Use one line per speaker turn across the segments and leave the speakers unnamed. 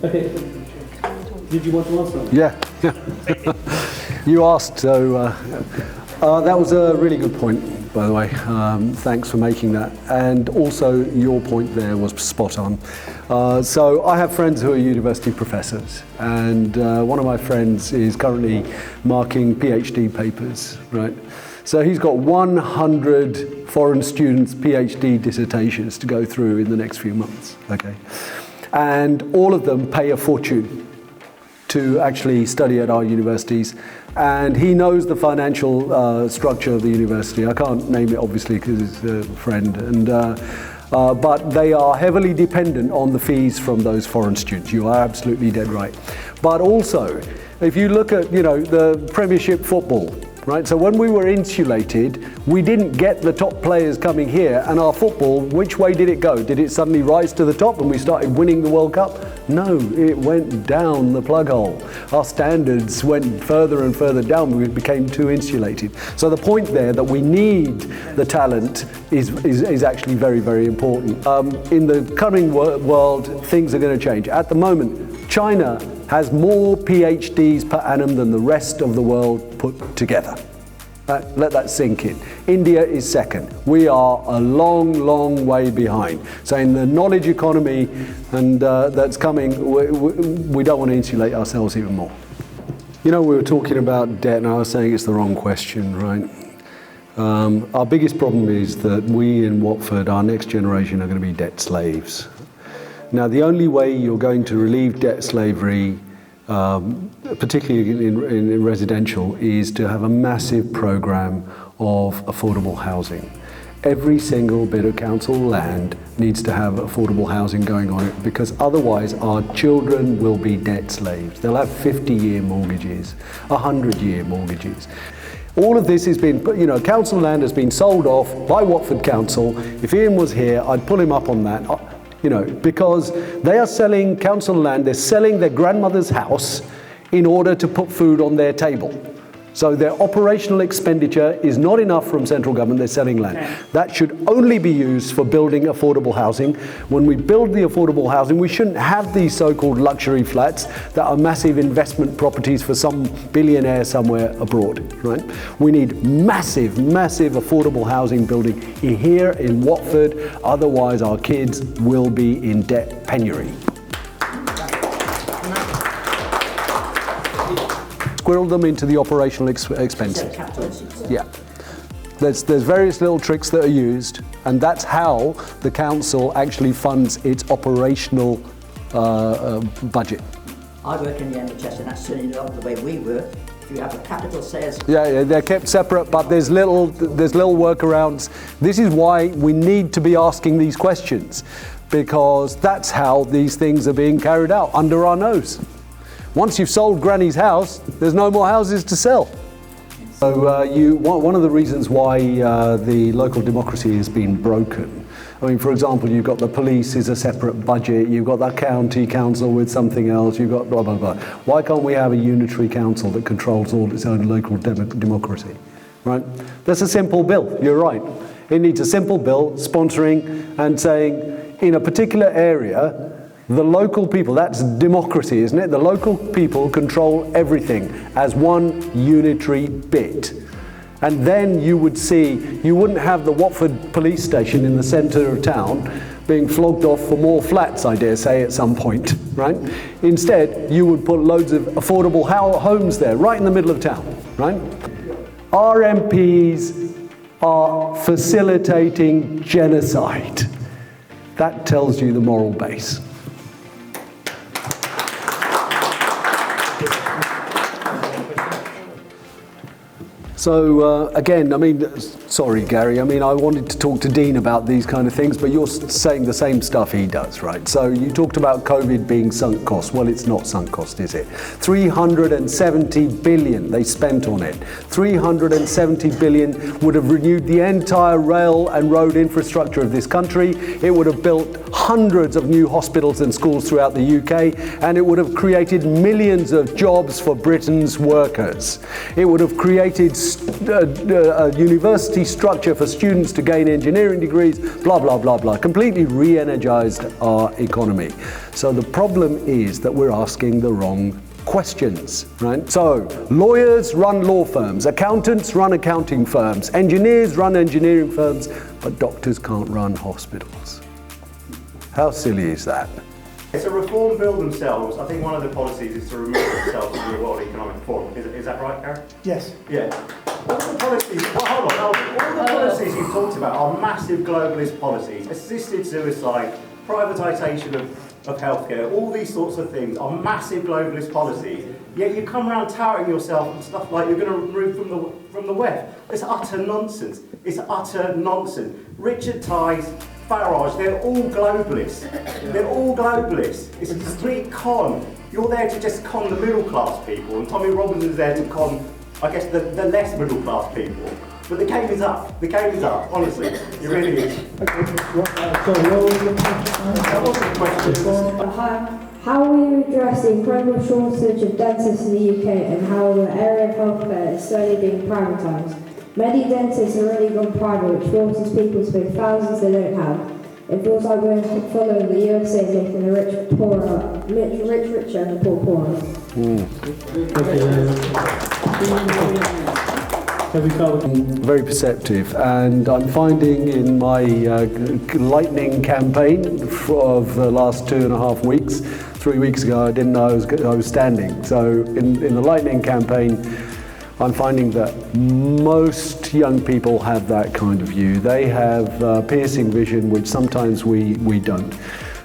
Okay. Did you want to answer?
Yeah. You asked, so that was a really good point, by the way. Thanks for making that. And also, your point there was spot on. So I have friends who are university professors, and one of my friends is currently marking PhD papers, right? So he's got 100 foreign students' PhD dissertations to go through in the next few months, okay? And all of them pay a fortune to actually study at our universities. And he knows the financial structure of the university. I can't name it, obviously, because he's a friend. And but they are heavily dependent on the fees from those foreign students. You are absolutely dead right. But also, if you look at, the Premiership football, right? So when we were insulated, we didn't get the top players coming here, and our football, which way did it go? Did it suddenly rise to the top and we started winning the World Cup? No, it went down the plug hole. Our standards went further and further down. We became too insulated. So the point there that we need the talent is actually very, very important. In the coming world, things are going to change. At the moment, China has more PhDs per annum than the rest of the world put together. Let that sink in. India is second. We are a long, long way behind. So in the knowledge economy and that's coming, we don't want to insulate ourselves even more. We were talking about debt, and I was saying it's the wrong question, right? Our biggest problem is that we in Watford, our next generation, are going to be debt slaves. Now, the only way you're going to relieve debt slavery, particularly in residential, is to have a massive program of affordable housing. Every single bit of council land needs to have affordable housing going on it, because otherwise our children will be debt slaves. They'll have 50-year mortgages, 100-year mortgages. All of this has been, council land has been sold off by Watford Council. If Ian was here, I'd pull him up on that. Because they are selling council land, they're selling their grandmother's house in order to put food on their table. So their operational expenditure is not enough from central government, they're selling land. That should only be used for building affordable housing. When we build the affordable housing, we shouldn't have these so-called luxury flats that are massive investment properties for some billionaire somewhere abroad, right? We need massive, massive affordable housing building here in Watford, otherwise our kids will be in debt penury. Squirrel them into the operational expenses. Yeah. There's various little tricks that are used, and that's how the council actually funds its operational budget.
I work in the NHS, and that's certainly not the way we work. If you have a capital sales...
Yeah, they're kept separate, but there's little workarounds. This is why we need to be asking these questions, because that's how these things are being carried out, under our nose. Once you've sold Granny's house, there's no more houses to sell. So one of the reasons why the local democracy has been broken, for example, you've got the police is a separate budget, you've got that county council with something else, you've got blah, blah, blah. Why can't we have a unitary council that controls all its own local democracy, right? That's a simple bill, you're right. It needs a simple bill sponsoring and saying, in a particular area, the local people, that's democracy, isn't it? The local people control everything as one unitary bit. And then you would see, you wouldn't have the Watford police station in the centre of town being flogged off for more flats, I dare say, at some point, right? Instead, you would put loads of affordable homes there, right in the middle of town, right? Our MPs are facilitating genocide. That tells you the moral base. So again, sorry Gary, I wanted to talk to Dean about these kind of things, but you're saying the same stuff he does, right? So you talked about COVID being sunk cost. Well, it's not sunk cost, is it? 370 billion they spent on it. 370 billion would have renewed the entire rail and road infrastructure of this country. It would have built hundreds of new hospitals and schools throughout the UK, and it would have created millions of jobs for Britain's workers. It would have created a university structure for students to gain engineering degrees, blah, blah, blah, blah. Completely re-energized our economy. So the problem is that we're asking the wrong questions, right? So lawyers run law firms, accountants run accounting firms, engineers run engineering firms, but doctors can't run hospitals. How silly is that?
It's a reform bill themselves. I think one of the policies is to remove themselves from the World Economic Forum. Is that right, Gary?
Yes.
Yeah. All the policies, hold on. All the policies you've talked about are massive globalist policies. Assisted suicide, privatisation of healthcare, all these sorts of things are massive globalist policies. Yet you come around touting yourself and stuff like you're going to remove from the web. It's utter nonsense. It's utter nonsense. Richard Tice, Farage, they're all globalists. They're all globalists. It's a complete con. You're there to just con the middle class people, and Tommy Robinson's there to con, I guess, the less middle class people. But the game is up. The game is up, honestly. It really is.
How will you address the incredible shortage of dentists in the UK and how the area of healthcare is slowly being privatised? Many dentists are already gone private, which forces people to pay thousands they don't have. It feels like we're following the USA, making the rich poorer, rich richer and the poor poorer.
Very perceptive, and I'm finding in my lightning campaign of the last 2.5 weeks, 3 weeks ago I didn't know I was standing. So in the lightning campaign, I'm finding that most young people have that kind of view. They have piercing vision, which sometimes we don't.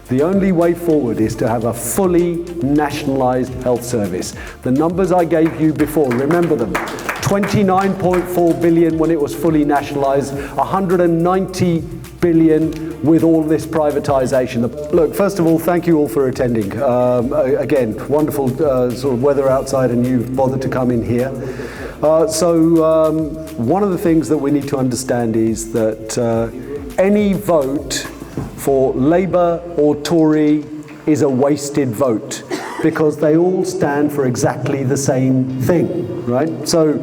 The only way forward is to have a fully nationalised health service. The numbers I gave you before, remember them. 29.4 billion when it was fully nationalised, 190 billion with all this privatisation. Look, first of all, thank you all for attending. Again, wonderful sort of weather outside and you've bothered to come in here. One of the things that we need to understand is that any vote for Labour or Tory is a wasted vote because they all stand for exactly the same thing, right? So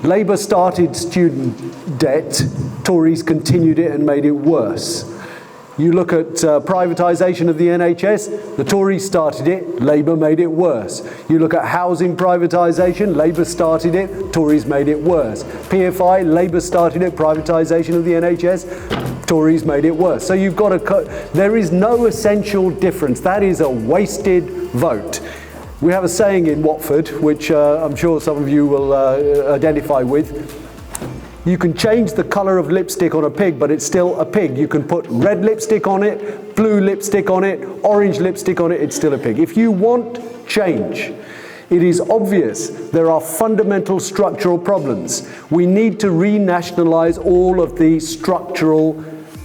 Labour started student debt, Tories continued it and made it worse. You look at privatisation of the NHS, the Tories started it, Labour made it worse. You look at housing privatisation, Labour started it, Tories made it worse. PFI, Labour started it, privatisation of the NHS, Tories made it worse. So you've got there is no essential difference. That is a wasted vote. We have a saying in Watford, which I'm sure some of you will identify with. You can change the colour of lipstick on a pig, but it's still a pig. You can put red lipstick on it, blue lipstick on it, orange lipstick on it, it's still a pig. If you want change, it is obvious there are fundamental structural problems. We need to renationalise all of the structural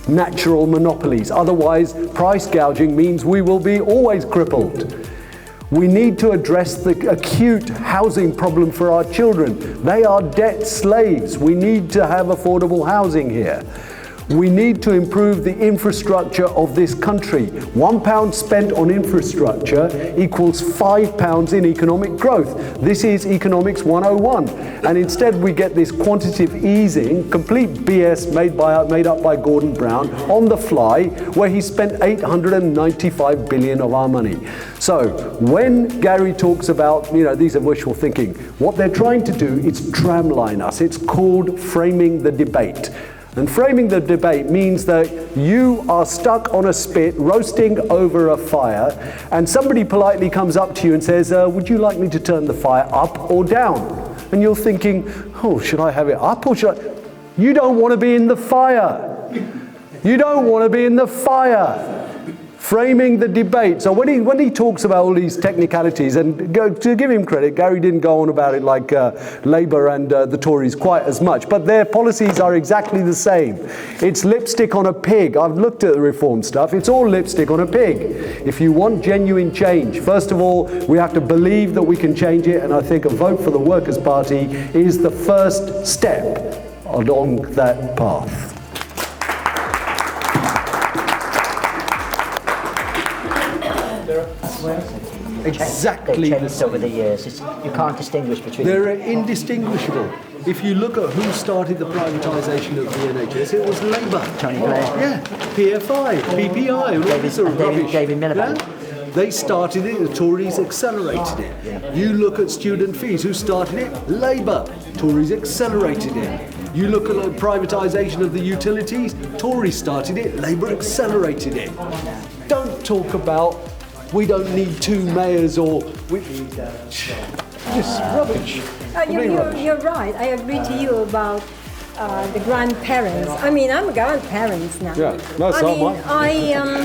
natural monopolies. Otherwise, price gouging means we will be always crippled. We need to address the acute housing problem for our children. They are debt slaves. We need to have affordable housing here. We need to improve the infrastructure of this country. £1 spent on infrastructure equals £5 in economic growth. This is economics 101. And instead we get this quantitative easing, complete BS made up by Gordon Brown on the fly, where he spent 895 billion of our money. So when Gary talks about, these are wishful thinking, what they're trying to do is tramline us. It's called framing the debate. And framing the debate means that you are stuck on a spit, roasting over a fire, and somebody politely comes up to you and says, would you like me to turn the fire up or down? And you're thinking, oh, should I have it up or should I? You don't want to be in the fire. You don't want to be in the fire. Framing the debate. So when he talks about all these technicalities, and to give him credit, Gary didn't go on about it like Labour and the Tories quite as much, but their policies are exactly the same. It's lipstick on a pig. I've looked at the reform stuff. It's all lipstick on a pig. If you want genuine change, first of all, we have to believe that we can change it, and I think a vote for the Workers' Party is the first step along that path. exactly
They've
the
changed over the
same.
years. You can't distinguish between
They're indistinguishable. If you look at who started the privatisation of the NHS, it was Labour.
Tony Blair.
Yeah, PFI, PPI, and all this sort of rubbish.
David Miliband.
Yeah? They started it, the Tories accelerated it. You look at student fees, who started it? Labour. Tories accelerated it. You look at the privatisation of the utilities, Tories started it, Labour accelerated it. Don't talk about we don't need two mayors or we just rubbish.
You're right. I agree to you about the grandparents. I mean, I'm a grandparent now.
Yeah, no, so am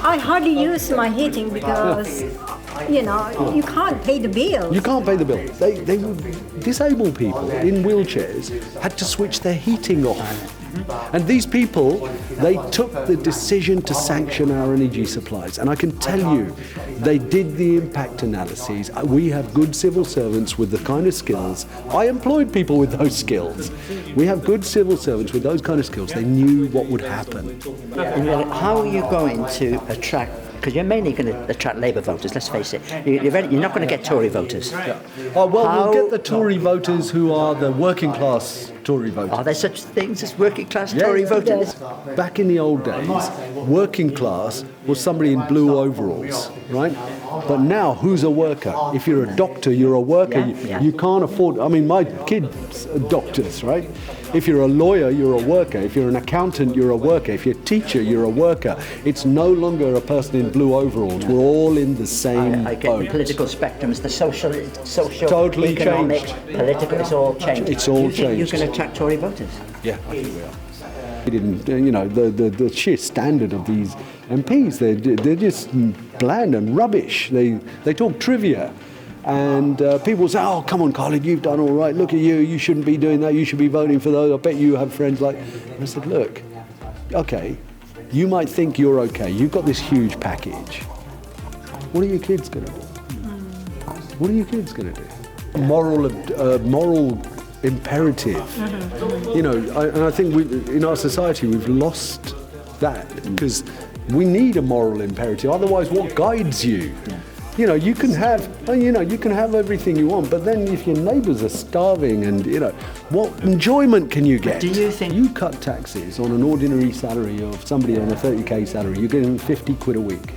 I hardly use my heating because, you can't pay the bills.
You can't pay the bill. They were disabled people in wheelchairs had to switch their heating off. And these people, they took the decision to sanction our energy supplies. And I can tell you, they did the impact analyses. We have good civil servants with the kind of skills. I employed people with those skills. We have good civil servants with those kind of skills. They knew what would happen.
How are you going to attract? Because you're mainly going to attract Labour voters. Let's face it. You're not going to get Tory voters.
Oh, well, we'll get the Tory voters who are the working class Tory voters.
Are there such things as working class Tory voters?
Back in the old days, working class was somebody in blue overalls, right? But now, who's a worker? If you're a doctor, you're a worker. You can't afford. I mean, my kids are doctors, right? If you're a lawyer, you're a worker. If you're an accountant, you're a worker. If you're a teacher, you're a worker. It's no longer a person in blue overalls. We're all in the same
I get
boat.
the political spectrums, the social,
Totally
economic,
changed.
political. It's all changed.
It's all
Do you think
changed.
you can attract Tory voters?
Yeah, I think we are. We didn't, the sheer standard of these MPs, they're just bland and rubbish. They talk trivia. And people say, oh, come on, Khalid, you've done all right. Look at you. You shouldn't be doing that. You should be voting for those. I bet you have friends like... And I said, look, okay, you might think you're okay. You've got this huge package. What are your kids going to do? What are your kids going to do? Moral imperative. And I think in our society we've lost that because we need a moral imperative. Otherwise, what guides you? You can have everything you want, but then if your neighbours are starving and, what enjoyment can you get?
Do you think...
You cut taxes on an ordinary salary of somebody on a 30k salary, you're getting 50 quid a week.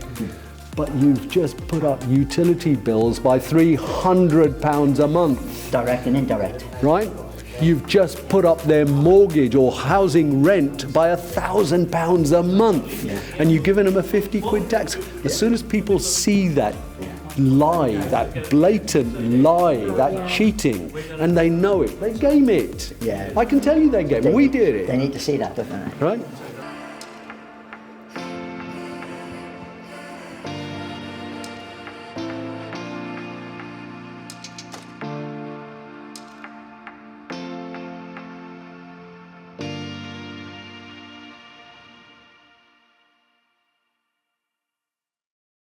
But you've just put up utility bills by £300 a month.
Direct and indirect.
Right? You've just put up their mortgage or housing rent by £1,000 a month. And you've given them a 50 quid tax. As soon as people see that lie, that blatant lie, that cheating, and they know it, they game it.
Yeah.
I can tell you they game it. We did it.
They need to see that, don't they?
Right?